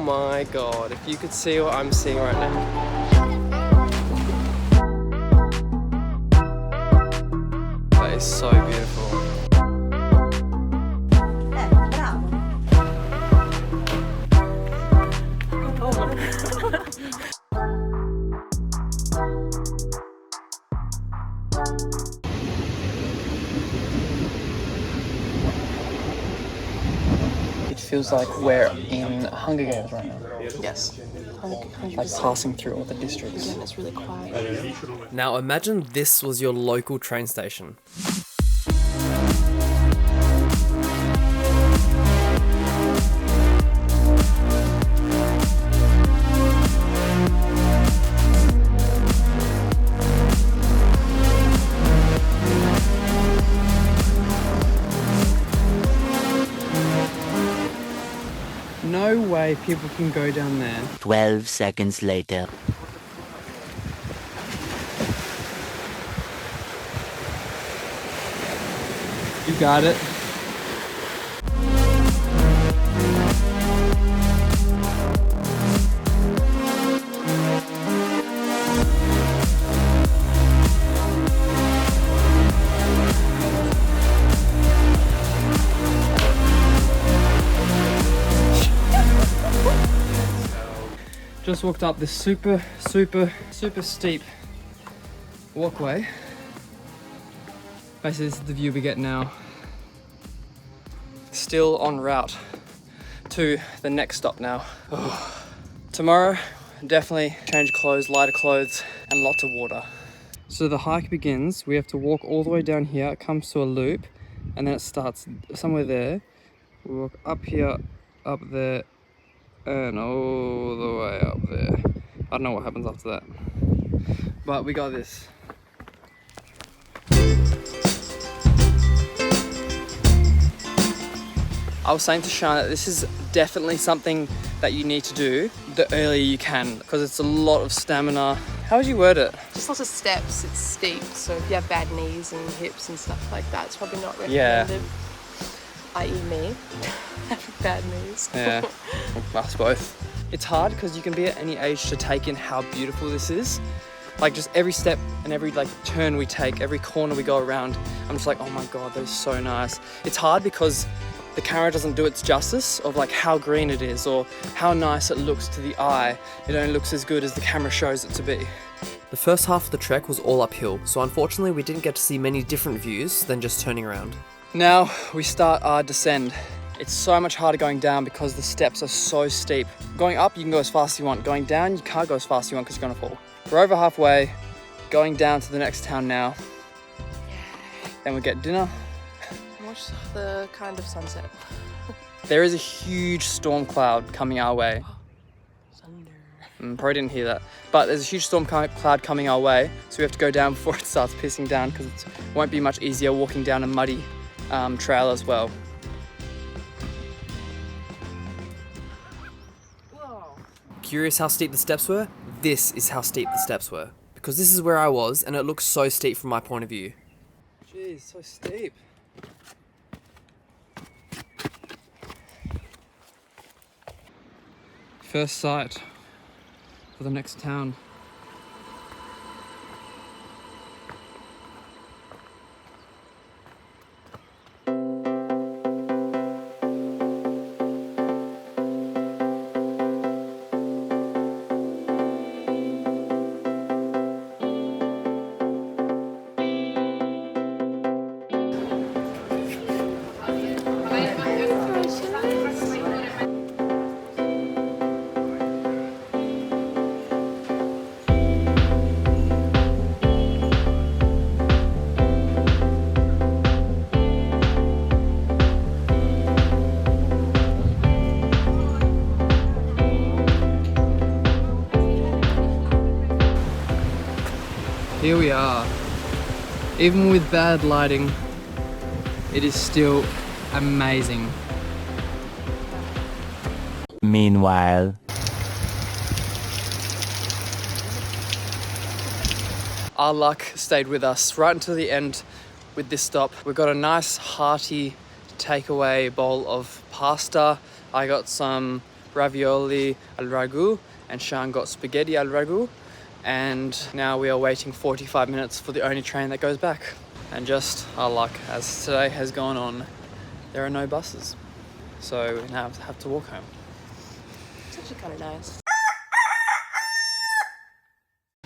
my god, if you could see what I'm seeing right now. That is so beautiful. It feels like we're in Hunger Games right now. Yes. Like passing through all the districts. Again, it's really quiet. Now imagine this was your local train station. No way people can go down there. 12 seconds later. You got it. Just walked up this super steep walkway. Basically, this is the view we get now. Still en route to the next stop now. Tomorrow, definitely change clothes, lighter clothes, and lots of water. So the hike begins. We have to walk all the way down here. It comes to a loop, and then it starts somewhere there. We walk up here, up there, and all the way up there. I don't know what happens after that, but we got this. I was saying to Sean that this is definitely something that you need to do the earlier you can, because it's a lot of stamina. How would you word it? Just lots of steps, it's steep, so if you have bad knees and hips and stuff like that, it's probably not recommended. I.e. me. Having bad knees. Yeah, us both. It's hard because you can be at any age to take in how beautiful this is. Like just every step and every like turn we take, every corner we go around, I'm just like, oh my god, that is so nice. It's hard because the camera doesn't do its justice of like how green it is or how nice it looks to the eye. It only looks as good as the camera shows it to be. The first half of the trek was all uphill, so unfortunately we didn't get to see many different views than just turning around. Now we start our descend. It's so much harder going down because the steps are so steep. Going up, you can go as fast as you want. Going down, you can't go as fast as you want because you're gonna fall. We're over halfway, going down to the next town now. Then we get dinner. Watch the kind of sunset. There is a huge storm cloud coming our way. Thunder. Probably didn't hear that. But there's a huge storm cloud coming our way, so we have to go down before it starts pissing down because it won't be much easier walking down a muddy trail as well. Whoa. Curious how steep the steps were? This is how steep the steps were. Because this is where I was, and it looks so steep from my point of view. Jeez, so steep. First sight for the next town. Here we are. Even with bad lighting, it is still amazing. Meanwhile, our luck stayed with us right until the end with this stop. We got a nice hearty takeaway bowl of pasta. I got some ravioli al ragu, and Sean got spaghetti al ragu. And now we are waiting 45 minutes for the only train that goes back. And just our luck, as today has gone on, there are no buses. So we now have to walk home. It's actually kind of nice.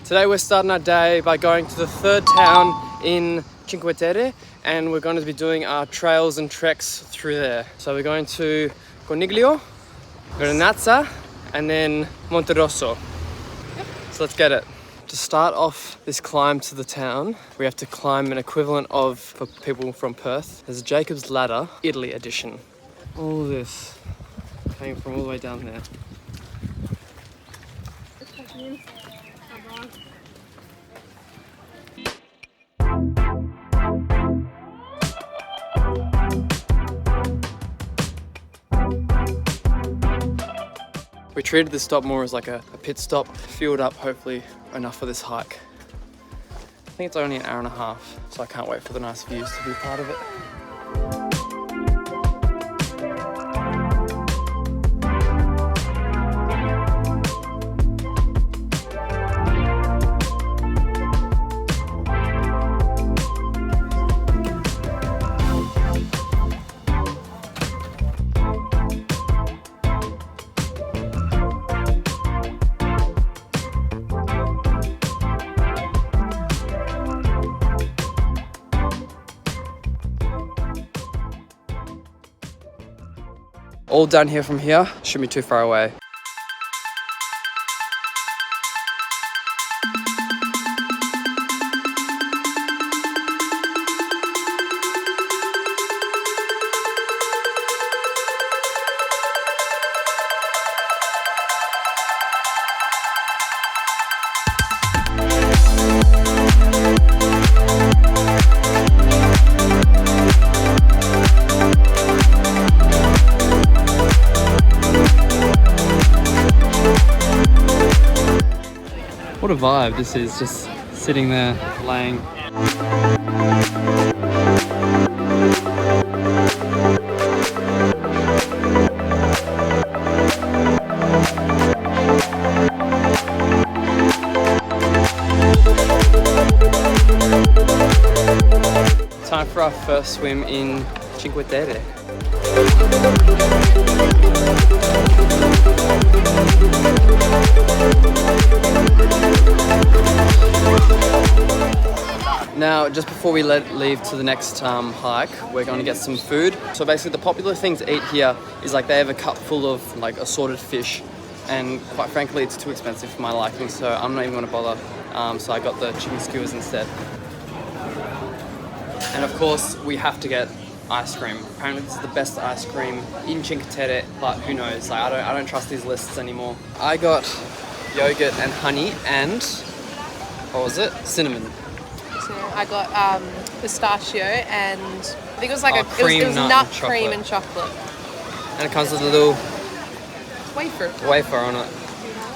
Today we're starting our day by going to the third town in Cinque Terre, and we're going to be doing our trails and treks through there. So we're going to Coniglio, Granazza, and then Monterosso. So let's get it. To start off this climb to the town, we have to climb an equivalent of, for people from Perth, there's a Jacob's Ladder, Italy edition. All this came from all the way down there. We treated this stop more as like a pit stop, fueled up hopefully enough for this hike. I think it's only an hour and a half, so I can't wait for the nice views to be part of it. All down here from here, shouldn't be too far away. What a vibe this is, just sitting there, laying. Time for our first swim in Cinque Terre. Now, just before we leave to the next hike, we're going to get some food. So basically the popular thing to eat here is like they have a cup full of like assorted fish, and quite frankly it's too expensive for my liking, so I'm not even going to bother. So I got the chicken skewers instead. And of course we have to get ice cream. Apparently this is the best ice cream in Cinque Terre, but who knows, like, I don't trust these lists anymore. I got yogurt and honey and, what was it? Cinnamon. So I got pistachio and I think it was like it was nut cream and chocolate. And it comes with a little wafer on it,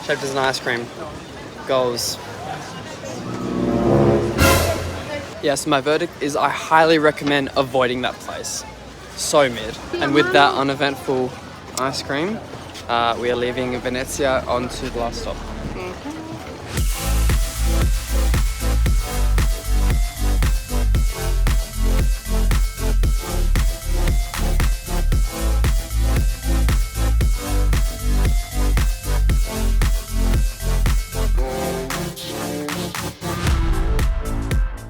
shaped as an ice cream. Goals. Yes, my verdict is I highly recommend avoiding that place. So mid. And with that uneventful ice cream, we are leaving Venezia on to the last stop.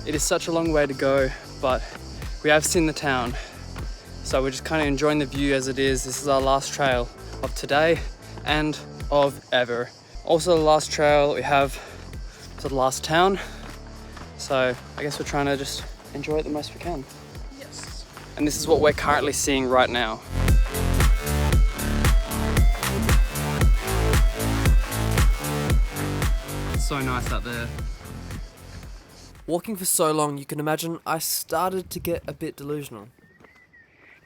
It is such a long way to go, but we have seen the town. So we're just kind of enjoying the view as it is. This is our last trail of today and of ever. Also the last trail we have to the last town. So I guess we're trying to just enjoy it the most we can. Yes. And this is what we're currently seeing right now. It's so nice out there. Walking for so long, you can imagine I started to get a bit delusional.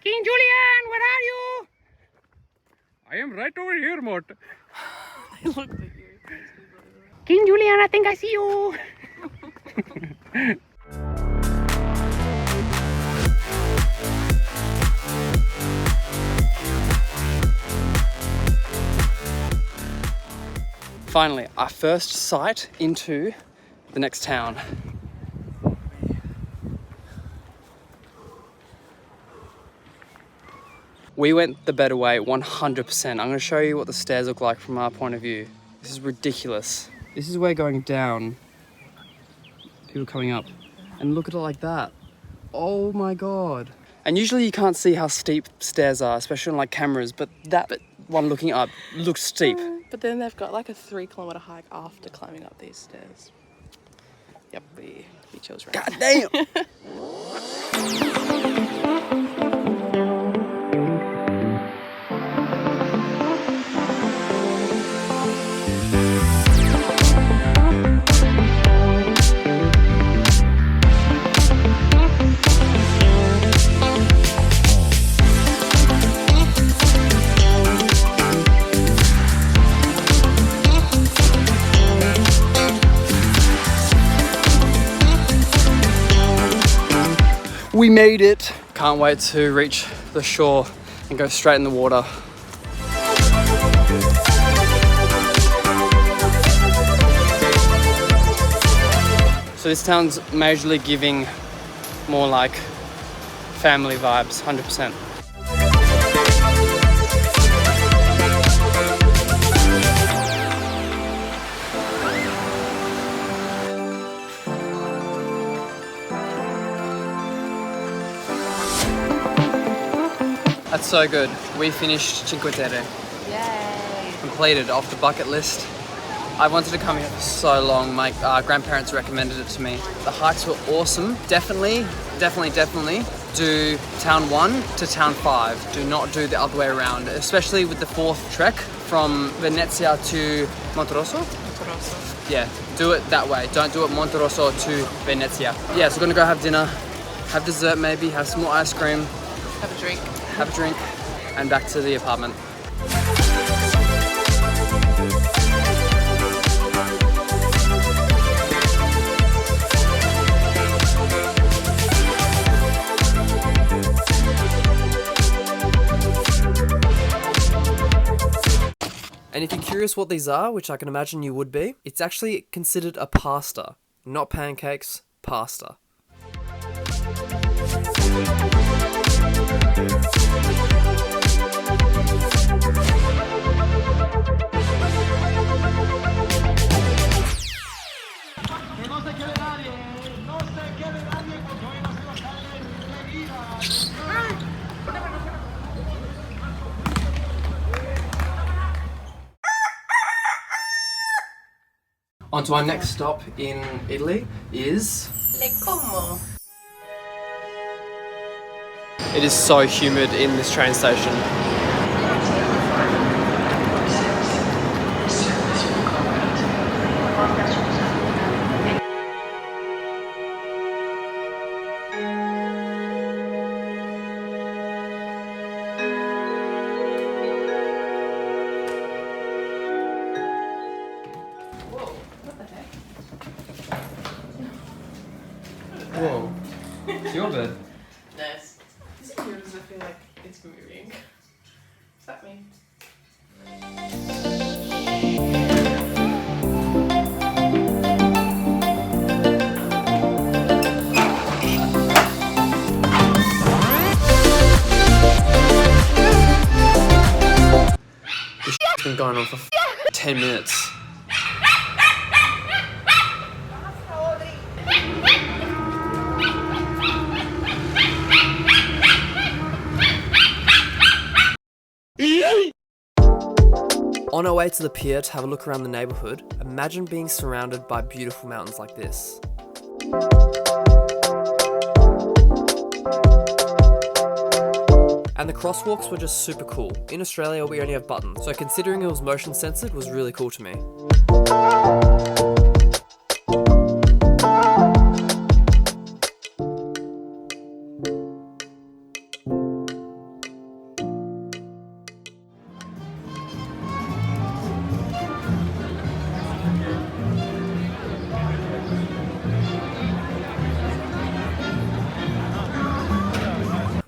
King Julian, where are you? I am right over here, Mort. They look like you. King Julian, I think I see you. Finally, our first sight into the next town. We went the better way, 100%. I'm gonna show you what the stairs look like from our point of view. This is ridiculous. This is where going down, people coming up, and look at it like that. Oh my God. And usually you can't see how steep stairs are, especially on like cameras, but that one looking up looks steep. But then they've got like a 3-kilometer hike after climbing up these stairs. Yep, we chose right. God damn! We made it. Can't wait to reach the shore and go straight in the water. So this town's majorly giving more like family vibes, 100%. That's so good. We finished Cinque Terre. Yay! Completed, off the bucket list. I wanted to come here for so long. My grandparents recommended it to me. The hikes were awesome. Definitely do town 1 to town 5. Do not do the other way around, especially with the 4th trek from Venezia to Monterosso. Yeah, do it that way. Don't do it Monterosso to Venezia. Yeah, so we're gonna go have dinner, have dessert maybe, have some more ice cream. Have a drink, and back to the apartment. And if you're curious what these are, which I can imagine you would be, it's actually considered a pasta. Not pancakes, pasta. On to our next stop in Italy is... Le Como. It is so humid in this train station. Whoa, it's your bed. Nice. Is it weird? Does it feel like it's moving? What's that mean? This shit's been going on for 10 minutes. On our way to the pier to have a look around the neighbourhood, imagine being surrounded by beautiful mountains like this. And the crosswalks were just super cool. In Australia we only have buttons, so considering it was motion censored was really cool to me.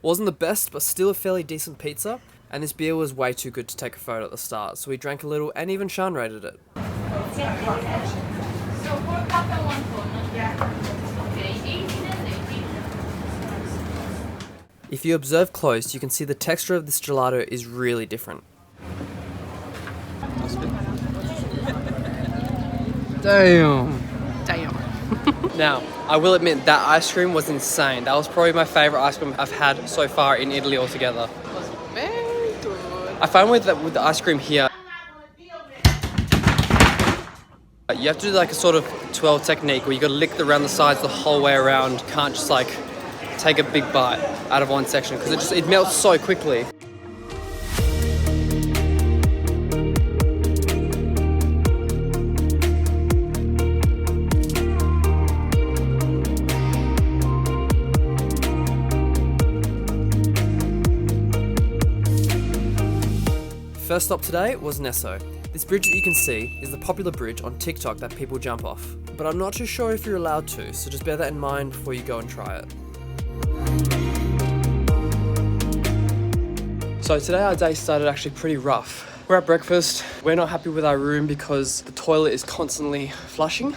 Wasn't the best, but still a fairly decent pizza, and this beer was way too good to take a photo at the start, so we drank a little and even Sean rated it. If you observe close, you can see the texture of this gelato is really different. Damn. Now, I will admit that ice cream was insane. That was probably my favourite ice cream I've had so far in Italy altogether. It was very good. I find with the ice cream here, you have to do like a sort of twirl technique where you got to lick around the sides the whole way around. You can't just like take a big bite out of one section because it melts so quickly. First stop today was Nesso. This bridge that you can see is the popular bridge on TikTok that people jump off. But I'm not too sure if you're allowed to, so just bear that in mind before you go and try it. So today our day started actually pretty rough. We're at breakfast. We're not happy with our room because the toilet is constantly flushing.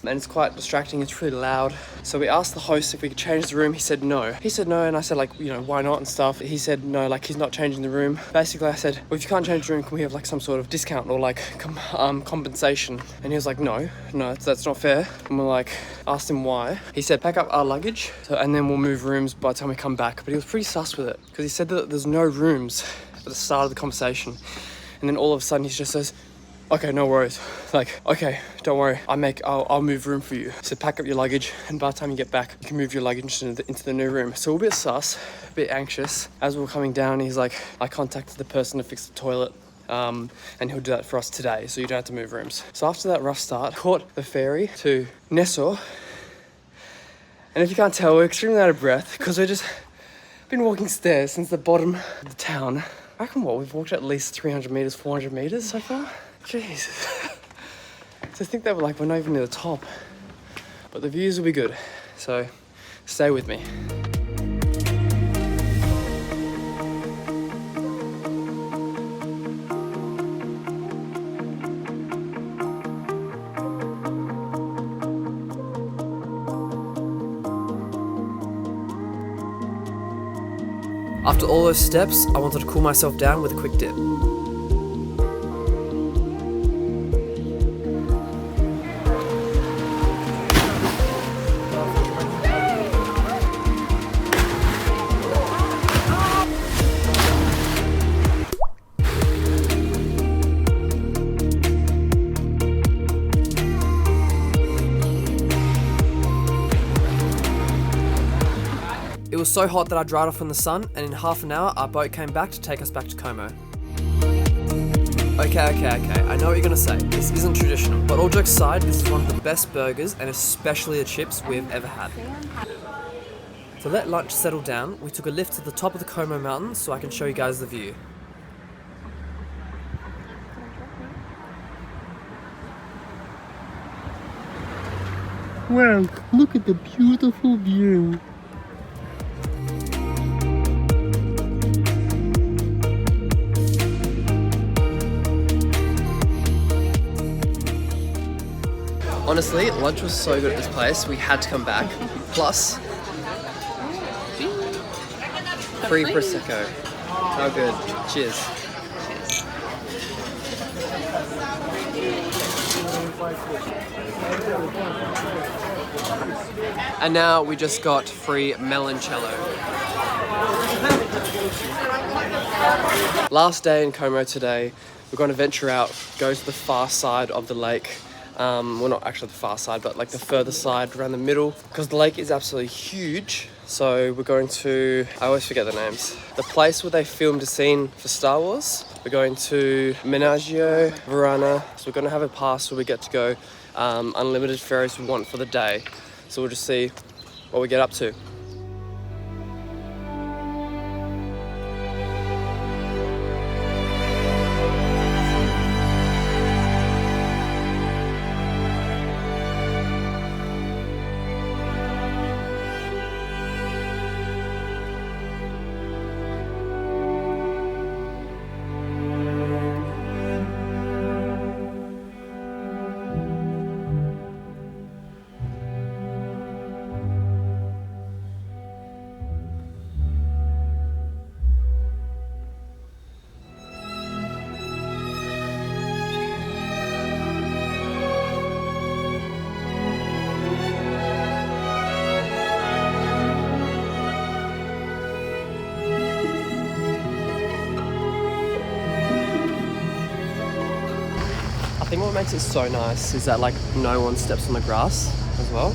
And it's quite distracting, it's really loud. So we asked the host if we could change the room. He said no. He said no, and I said like, you know, why not and stuff. He said no, like he's not changing the room. Basically I said, well, if you can't change the room, can we have like some sort of discount or like compensation? And he was like, no, that's not fair. And we're like, asked him why. He said, pack up our luggage and then we'll move rooms by the time we come back. But he was pretty sus with it because he said that there's no rooms at the start of the conversation. And then all of a sudden he just says, okay, no worries. Like, okay, don't worry. I'll move room for you. So pack up your luggage, and by the time you get back, you can move your luggage into the new room. So we're a bit sus, a bit anxious. As we were coming down, he's like, I contacted the person to fix the toilet, and he'll do that for us today, so you don't have to move rooms. So after that rough start, caught the ferry to Nesso. And if you can't tell, we're extremely out of breath because we've just been walking stairs since the bottom of the town. I reckon we've walked at least 300 meters, 400 meters so far. Jesus. So I think that we're not even near the top. But the views will be good. So stay with me. After all those steps, I wanted to cool myself down with a quick dip. It was so hot that I dried off in the sun, and in half an hour our boat came back to take us back to Como. Okay, I know what you're gonna say. This isn't traditional, but all jokes aside, this is one of the best burgers and especially the chips we've ever had. To let lunch settle down, we took a lift to the top of the Como mountain so I can show you guys the view. Well, look at the beautiful view. Honestly, lunch was so good at this place, we had to come back. Plus, free Prosecco. How good. Cheers. And now we just got free meloncello. Last day in Como today. We're going to venture out, go to the far side of the lake. Well, not actually the far side, but like the further side around the middle, because the lake is absolutely huge. So we're going to, I always forget the names, the place where they filmed a scene for Star Wars. We're going to Menaggio Verona. So we're going to have a pass where we get to go unlimited ferries we want for the day. So we'll just see what we get up to. think what makes it so nice is that like no one steps on the grass as well.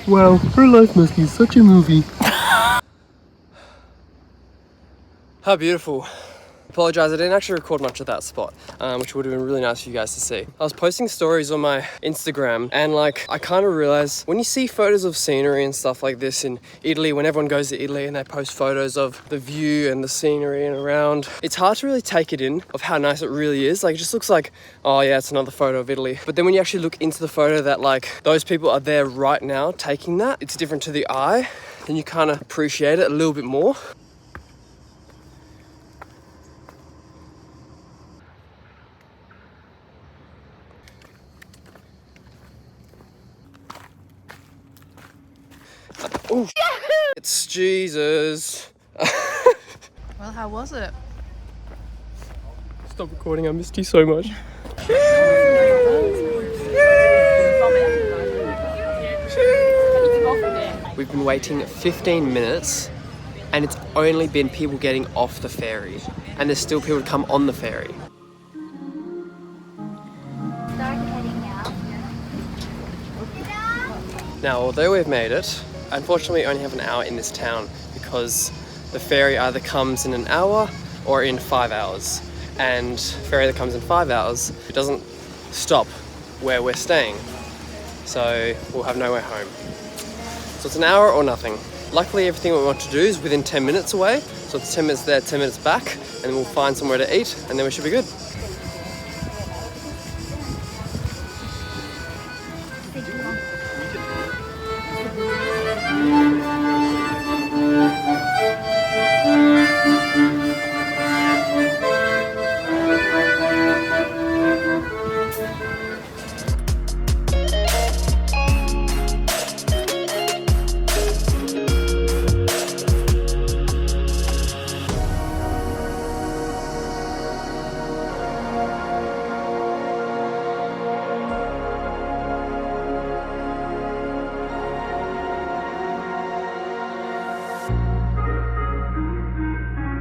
Wow, her life must be such a movie. How beautiful. Apologise, I didn't actually record much of that spot, which would have been really nice for you guys to see. I was posting stories on my Instagram and like, I kind of realised when you see photos of scenery and stuff like this in Italy, when everyone goes to Italy and they post photos of the view and the scenery and around, it's hard to really take it in of how nice it really is. Like, it just looks like, oh yeah, it's another photo of Italy. But then when you actually look into the photo that like those people are there right now taking that, it's different to the eye, and you kind of appreciate it a little bit more. Oh, it's Jesus. Well, how was it? Stop recording, I missed you so much. We've been waiting 15 minutes and it's only been people getting off the ferry, and there's still people to come on the ferry. Now, although we've made it, unfortunately we only have an hour in this town because the ferry either comes in an hour or in 5 hours. And ferry that comes in 5 hours, it doesn't stop where we're staying. So we'll have nowhere home. So it's an hour or nothing. Luckily, everything we want to do is within 10 minutes away. So it's 10 minutes there, 10 minutes back, and we'll find somewhere to eat, and then we should be good.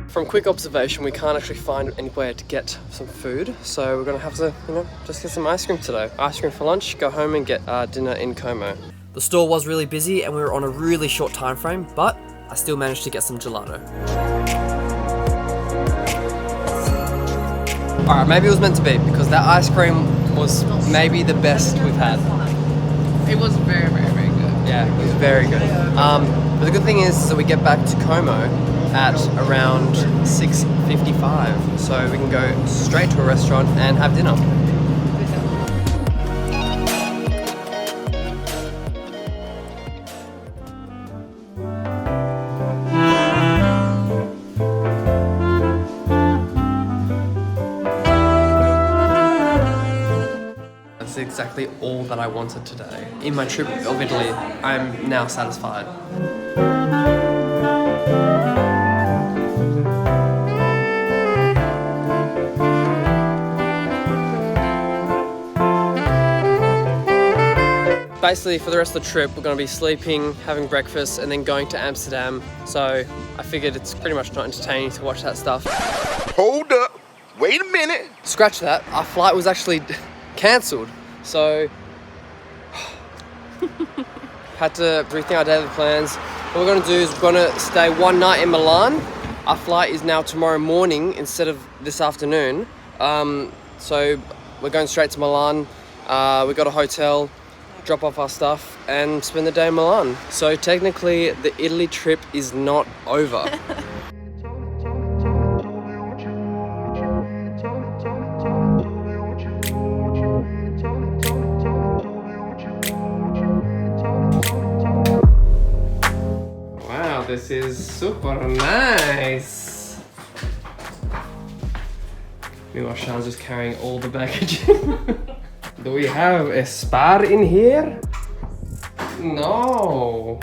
From quick observation, we can't actually find anywhere to get some food, so we're gonna have to, just get some ice cream today. Ice cream for lunch, go home and get dinner in Como. The store was really busy and we were on a really short time frame, but I still managed to get some gelato. Alright, maybe it was meant to be, because that ice cream was maybe the best we've had. It was very, very, very good. Yeah, it was very good. But the good thing is that we get back to Como at around 6:55, so we can go straight to a restaurant and have dinner. That's exactly all that I wanted today. In my trip of Italy, I'm now satisfied. Basically, for the rest of the trip, we're going to be sleeping, having breakfast, and then going to Amsterdam. So I figured it's pretty much not entertaining to watch that stuff. Hold up, wait a minute. Scratch that, our flight was actually cancelled. So had to rethink our daily plans. What we're going to do is we're going to stay one night in Milan. Our flight is now tomorrow morning instead of this afternoon. So we're going straight to Milan. We got a hotel, drop off our stuff and spend the day in Milan. So technically the Italy trip is not over. Wow, this is super nice. Meanwhile, Sean's just carrying all the baggage. Do we have a spar in here? No.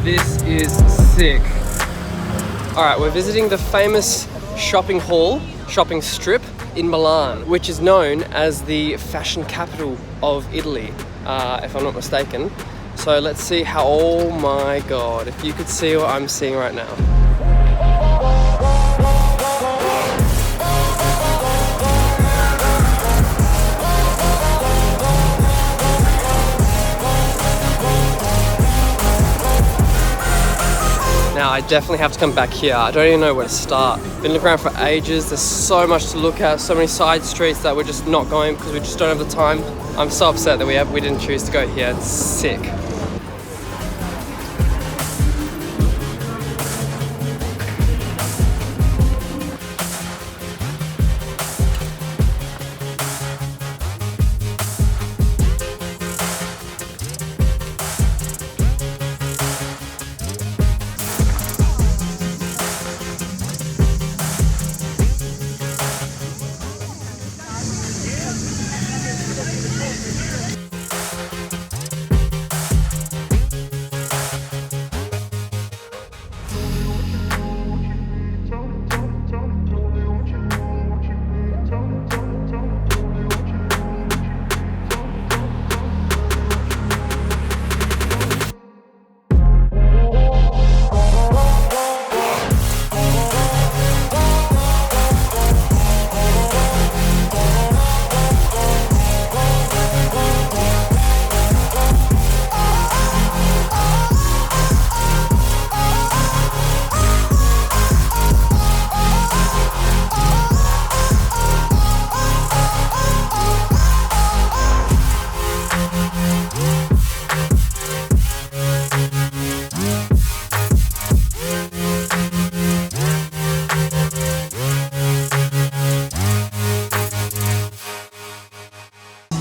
This is sick. All right, we're visiting the famous shopping strip in Milan, which is known as the fashion capital of Italy, if I'm not mistaken. So let's see how, oh my God, if you could see what I'm seeing right now. Now I definitely have to come back here. I don't even know where to start. Been looking around for ages. There's so much to look at, so many side streets that we're just not going because we just don't have the time. I'm so upset that we didn't choose to go here. It's sick.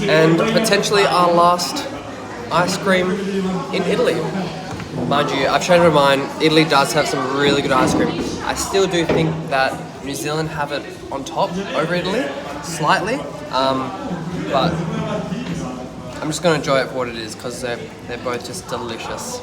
And potentially our last ice cream in Italy. Mind you, I've changed my mind. Italy does have some really good ice cream. I still do think that New Zealand have it on top over Italy, slightly. But I'm just gonna enjoy it for what it is because they're both just delicious.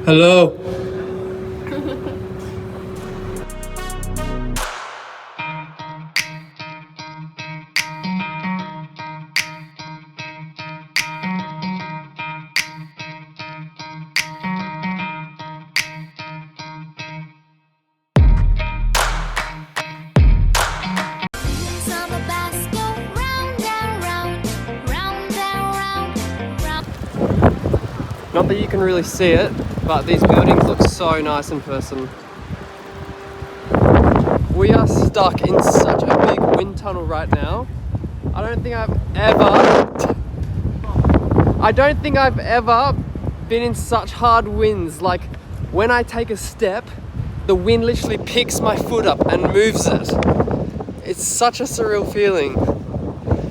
Hello. Not that you can really see it, but these buildings look so nice in person. We are stuck in such a big wind tunnel right now. I don't think I've ever been in such hard winds. Like when I take a step, the wind literally picks my foot up and moves it. It's such a surreal feeling.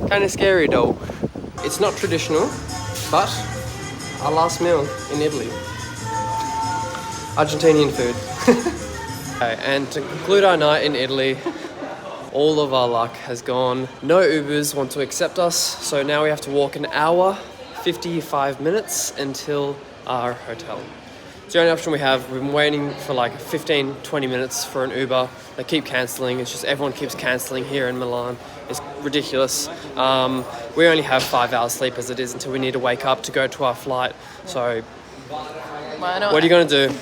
Kind of scary though. It's not traditional, but our last meal in Italy. Argentinian food. Okay, and to conclude our night in Italy, all of our luck has gone. No Ubers want to accept us, so now we have to walk an hour, 55 minutes until our hotel. It's the only option we have. We've been waiting for like 15-20 minutes for an Uber. They keep cancelling. It's just everyone keeps cancelling here in Milan. It's ridiculous. We only have 5 hours sleep as it is until we need to wake up to go to our flight. So what are you going to do?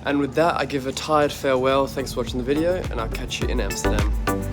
And with that, I give a tired farewell. Thanks for watching the video, and I'll catch you in Amsterdam.